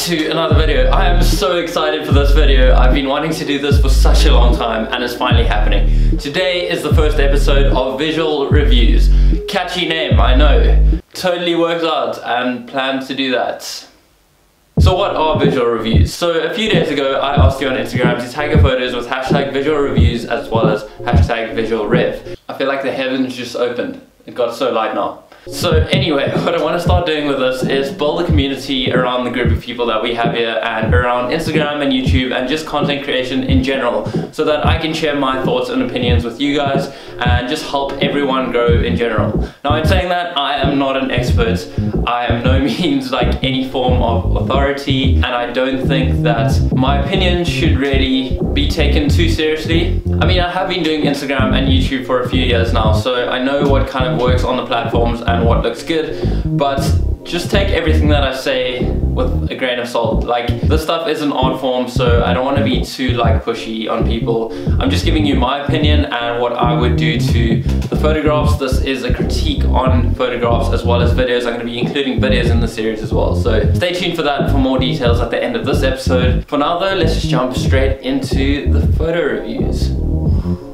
to another video. I am so excited for this video. I've been wanting to do this for such a long time and it's finally happening. Today is the first episode of Visual Reviews. Catchy name, I know. Totally worked out and planned to do that. So what are visual reviews? So a few days ago I asked you on Instagram to tag your photos with hashtag visual reviews as well as hashtag visualrev. I feel like the heavens just opened. It got so light now. So anyway, what I want to start doing with this is build a community around the group of people that we have here and around Instagram and YouTube and just content creation in general, so that I can share my thoughts and opinions with you guys and just help everyone grow in general. Now in saying that, I am not an expert. I am no means like any form of authority, and I don't think that my opinions should really be taken too seriously. I mean, I have been doing Instagram and YouTube for a few years now, so I know what kind of works on the platforms and what looks good, but just take everything that I say with a grain of salt. Like, this stuff is an art form, so I don't want to be too like pushy on people. I'm just giving you my opinion and what I would do to the photographs. This is a critique on photographs as well as videos. I'm going to be including videos in the series as well, so stay tuned for that for more details at the end of this episode. For now though, let's just jump straight into the photo reviews.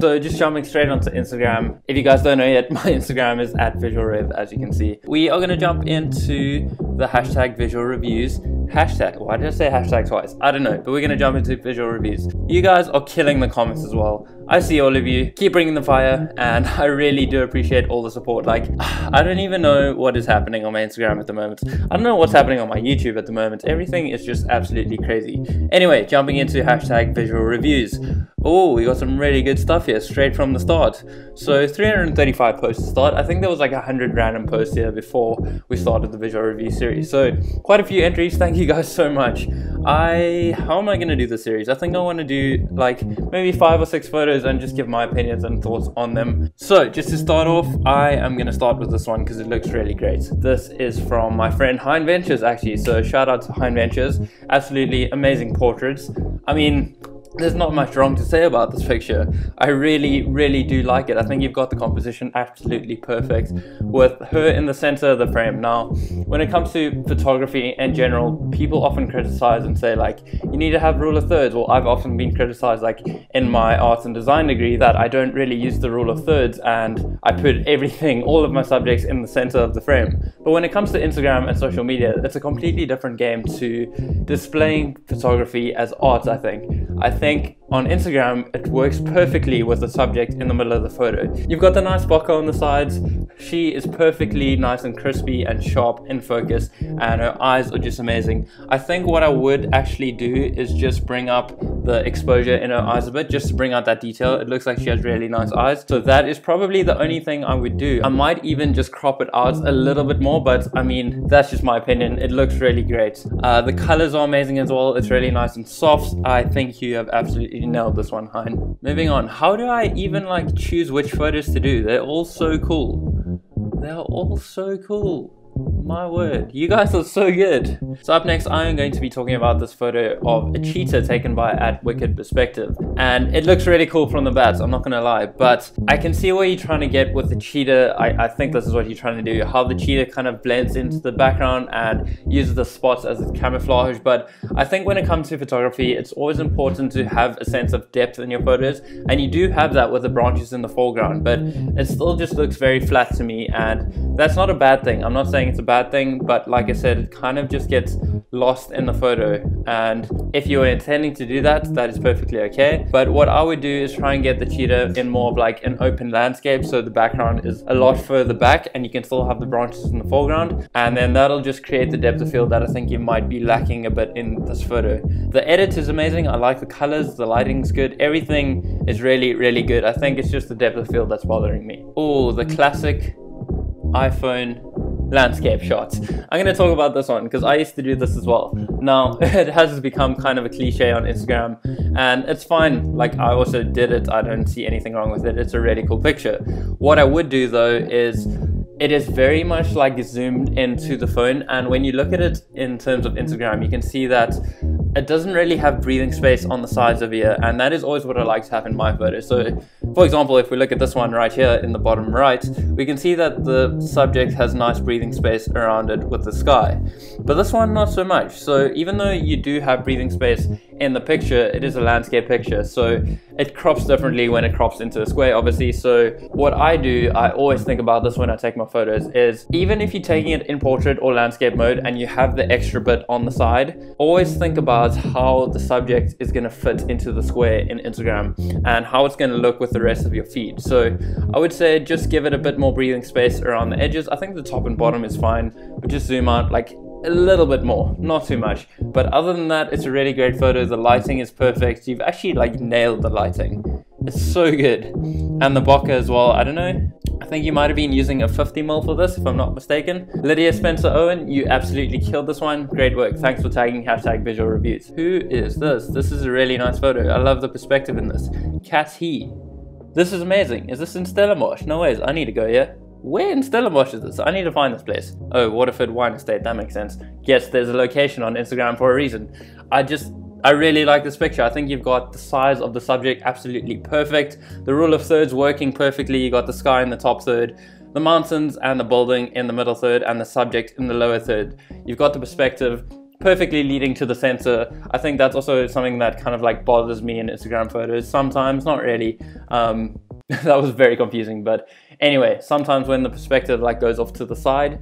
So just jumping straight onto Instagram. If you guys don't know yet, my Instagram is at visualrev, as you can see. We are going to jump into the hashtag visual reviews. Hashtag, why did I say hashtag twice? I don't know, but we're going to jump into visual reviews. You guys are killing the comments as well. I see all of you. Keep bringing the fire, and I really do appreciate all the support. Like, I don't even know what is happening on my Instagram at the moment. I don't know what's happening on my YouTube at the moment. Everything is just absolutely crazy. Anyway, jumping into hashtag visual reviews. Oh, we got some really good stuff here straight from the start. So 335 posts to start. I think there was like 100 random posts here before we started the visual review series. So quite a few entries. Thank you guys so much. How am I going to do the series? I think I want to do like maybe 5 or 6 photos and just give my opinions and thoughts on them. So just to start off, I am going to start with this one because it looks really great. This is from my friend Hein Ventures actually. So shout out to Hein Ventures. Absolutely amazing portraits. I mean, there's not much wrong to say about this picture. I really do like it. I think you've got the composition absolutely perfect with her in the center of the frame. Now, when it comes to photography in general, people often criticize and say like, you need to have rule of thirds. Well, I've often been criticized like in my arts and design degree that I don't really use the rule of thirds and I put everything, all of my subjects in the center of the frame. But when it comes to Instagram and social media, it's a completely different game to displaying photography as art, I think. I think on Instagram, it works perfectly with the subject in the middle of the photo. You've got the nice bokeh on the sides. She is perfectly nice and crispy and sharp in focus, and her eyes are just amazing. I think what I would actually do is just bring up the exposure in her eyes a bit, just to bring out that detail. It looks like she has really nice eyes. So that is probably the only thing I would do. I might even just crop it out a little bit more, but I mean, that's just my opinion. It looks really great. The colors are amazing as well. It's really nice and soft. I think you have absolutely nailed this one, Hein. Moving on, how do I even like choose which photos to do? They're all so cool. They're all so cool. My word, you guys are so good. So up next, I am going to be talking about this photo of a cheetah taken by @WickedPerspective, and it looks really cool from the bat, I'm not gonna lie, but I can see what you're trying to get with the cheetah. I think this is what you're trying to do, how the cheetah kind of blends into the background and uses the spots as its camouflage. But I think when it comes to photography, it's always important to have a sense of depth in your photos, and you do have that with the branches in the foreground, but it still just looks very flat to me, and that's not a bad thing. I'm not saying it's a bad thing, but like I said, it kind of just gets lost in the photo, and if you're intending to do that, that is perfectly okay. But what I would do is try and get the cheetah in more of like an open landscape, so the background is a lot further back and you can still have the branches in the foreground, and then that'll just create the depth of field that I think you might be lacking a bit in this photo. The edit is amazing. I like the colors, the lighting's good, everything is really good. I think it's just the depth of field that's bothering me. Oh, the classic iPhone landscape shots. I'm going to talk about this one because I used to do this as well. Now, it has become kind of a cliche on Instagram, and it's fine. Like, I also did it. I don't see anything wrong with it. It's a really cool picture. What I would do though is, it is very much like zoomed into the phone, and when you look at it in terms of Instagram, you can see that it doesn't really have breathing space on the sides of here, and that is always what I like to have in my photos. So For example, if we look at this one right here in the bottom right, we can see that the subject has nice breathing space around it with the sky. But this one, not so much. So even though you do have breathing space in the picture, it is a landscape picture. So it crops differently when it crops into a square, obviously. So what I do, I always think about this when I take my photos, is even if you're taking it in portrait or landscape mode and you have the extra bit on the side, always think about how the subject is going to fit into the square in Instagram and how it's going to look with the rest of your feed. So I would say just give it a bit more breathing space around the edges. I think the top and bottom is fine, but just zoom out like a little bit more, not too much. But other than that, it's a really great photo. The lighting is perfect. You've actually like nailed the lighting. It's so good. And the bokeh as well, I don't know, I think you might have been using a 50mm for this if I'm not mistaken. Lydia Spencer Owen, you absolutely killed this one. Great work. Thanks for tagging #visualreviews. Who is this? This is a really nice photo. I love the perspective in this. Cat He. This is amazing. Is this in Stellenbosch? No ways. I need to go here. Where in Stellenbosch is this? I need to find this place. Oh, Waterford Wine Estate. That makes sense. Yes, there's a location on Instagram for a reason. I really like this picture. I think you've got the size of the subject absolutely perfect. The rule of thirds working perfectly. You got the sky in the top third, the mountains and the building in the middle third, and the subject in the lower third. You've got the perspective perfectly leading to the center. I think that's also something that kind of like bothers me in Instagram photos sometimes. Not really. That was very confusing, but anyway, sometimes when the perspective like goes off to the side,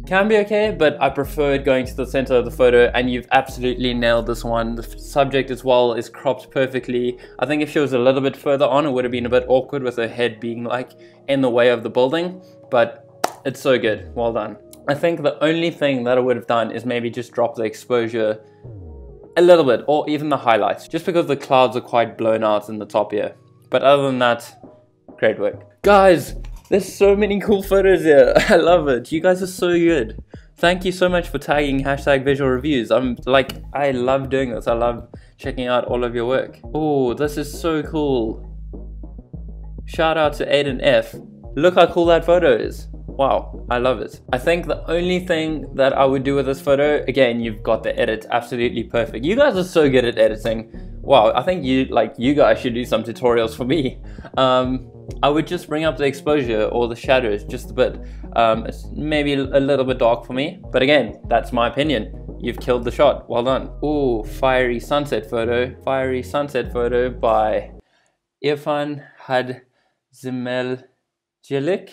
can be okay, but I prefer it going to the center of the photo, and you've absolutely nailed this one. The subject as well is cropped perfectly. I think if she was a little bit further on, it would have been a bit awkward with her head being like in the way of the building, but it's so good. Well done. I think the only thing that I would have done is maybe just drop the exposure a little bit, or even the highlights, just because the clouds are quite blown out in the top here. But other than that, great work. Guys, there's so many cool photos here. I love it. You guys are so good. Thank you so much for tagging #visualreviews. I love doing this. I love checking out all of your work. Oh, this is so cool. Shout out to Aiden F. Look how cool that photo is. Wow, I love it. I think the only thing that I would do with this photo, again, you've got the edit absolutely perfect. You guys are so good at editing. Wow, I think you guys should do some tutorials for me. I would just bring up the exposure or the shadows just a bit. It's maybe a little bit dark for me, but again, that's my opinion. You've killed the shot. Well done. Ooh, fiery sunset photo. Fiery sunset photo by Irfan Hadzimel-Jelik.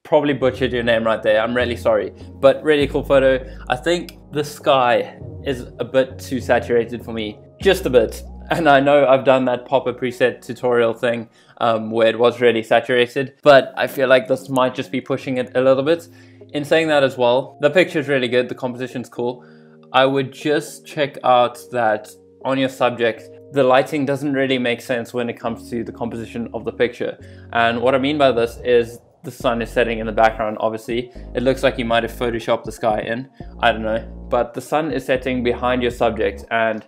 Probably butchered your name right there. I'm really sorry, but really cool photo. I think the sky is a bit too saturated for me, just a bit. And I know I've done that pop a preset tutorial thing where it was really saturated, but I feel like this might just be pushing it a little bit. In saying that as well, the picture's really good, the composition's cool. I would just check out that on your subject, the lighting doesn't really make sense when it comes to the composition of the picture. And what I mean by this is the sun is setting in the background, obviously. It looks like you might have photoshopped the sky in, I don't know. But the sun is setting behind your subject and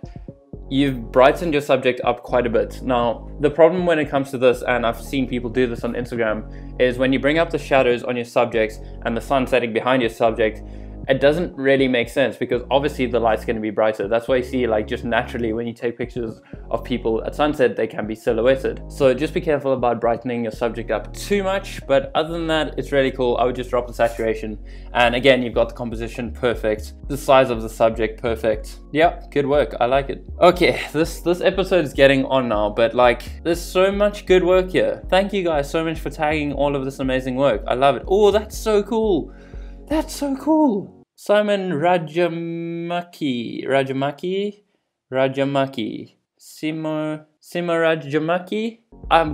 you've brightened your subject up quite a bit. Now, the problem when it comes to this, and I've seen people do this on Instagram, is when you bring up the shadows on your subject and the sun setting behind your subject, it doesn't really make sense because obviously the light's going to be brighter. That's why you see like just naturally when you take pictures of people at sunset, they can be silhouetted. So just be careful about brightening your subject up too much. But other than that, it's really cool. I would just drop the saturation. And again, you've got the composition perfect. The size of the subject perfect. Yeah, good work. I like it. Okay, this episode is getting on now, but like there's so much good work here. Thank you guys so much for tagging all of this amazing work. I love it. Oh, that's so cool. That's so cool. Simon Rajamaki. Simo Rajamaki.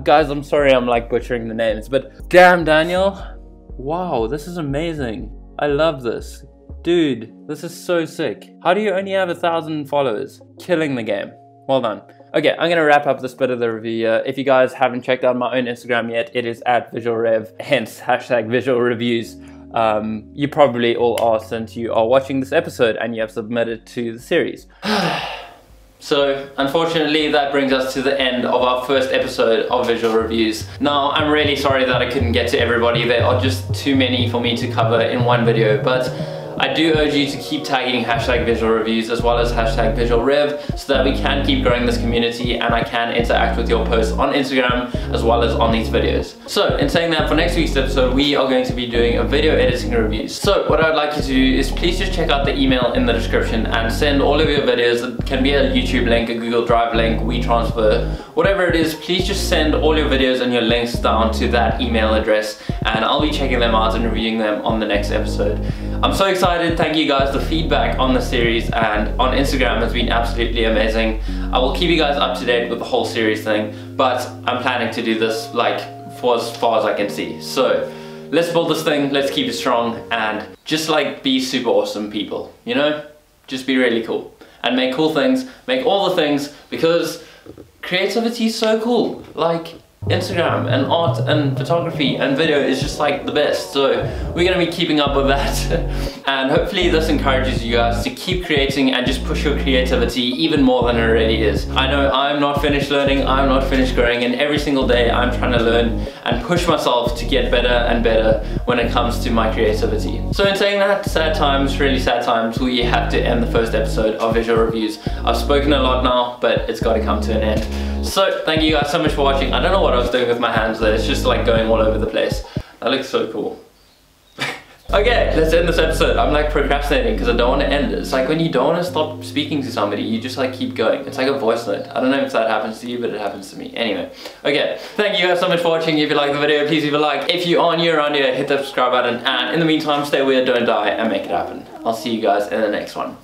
Guys, I'm sorry I'm like butchering the names, but damn Daniel. Wow, this is amazing. I love this. Dude, this is so sick. How do you only have 1,000 followers? Killing the game. Well done. Okay, I'm gonna wrap up this bit of the review here. If you guys haven't checked out my own Instagram yet, it is @VisualRev, hence #visualreviews. You probably all are since you are watching this episode and you have submitted to the series. So unfortunately that brings us to the end of our first episode of Visual Reviews. Now I'm really sorry that I couldn't get to everybody. There are just too many for me to cover in one video, but I do urge you to keep tagging hashtag visual reviews as well as hashtag visualrev so that we can keep growing this community and I can interact with your posts on Instagram as well as on these videos. So in saying that, for next week's episode we are going to be doing a video editing reviews. So what I'd like you to do is please just check out the email in the description and send all of your videos. It can be a YouTube link, a Google Drive link, WeTransfer, whatever it is. Please just send all your videos and your links down to that email address and I'll be checking them out and reviewing them on the next episode. I'm so excited. Thank you guys. The feedback on the series and on Instagram has been absolutely amazing. I will keep you guys up to date with the whole series thing, but I'm planning to do this like for as far as I can see. So let's build this thing, let's keep it strong and just like be super awesome people, you know? Just be really cool and make cool things, make all the things, because creativity is so cool. Like Instagram and art and photography and video is just like the best. So we're gonna be keeping up with that and hopefully this encourages you guys to keep creating and just push your creativity even more than it already is. I know I'm not finished learning, I'm not finished growing, and every single day I'm trying to learn and push myself to get better and better when it comes to my creativity. So in saying that, sad times, really sad times, we have to end the first episode of Visual Reviews. I've spoken a lot now, but it's got to come to an end. So thank you guys so much for watching. I don't know what I was doing with my hands there, it's just like going all over the place. That looks so cool. Okay, let's end this episode. I'm like procrastinating because I don't want to end it. It's like when you don't want to stop speaking to somebody, you just like keep going. It's like a voice note. I don't know if that happens to you, but it happens to me. Anyway, okay, thank you guys so much for watching. If you like the video, please leave a like. If you are new around here, hit the subscribe button. And in the meantime, stay weird, don't die, and make it happen. I'll see you guys in the next one.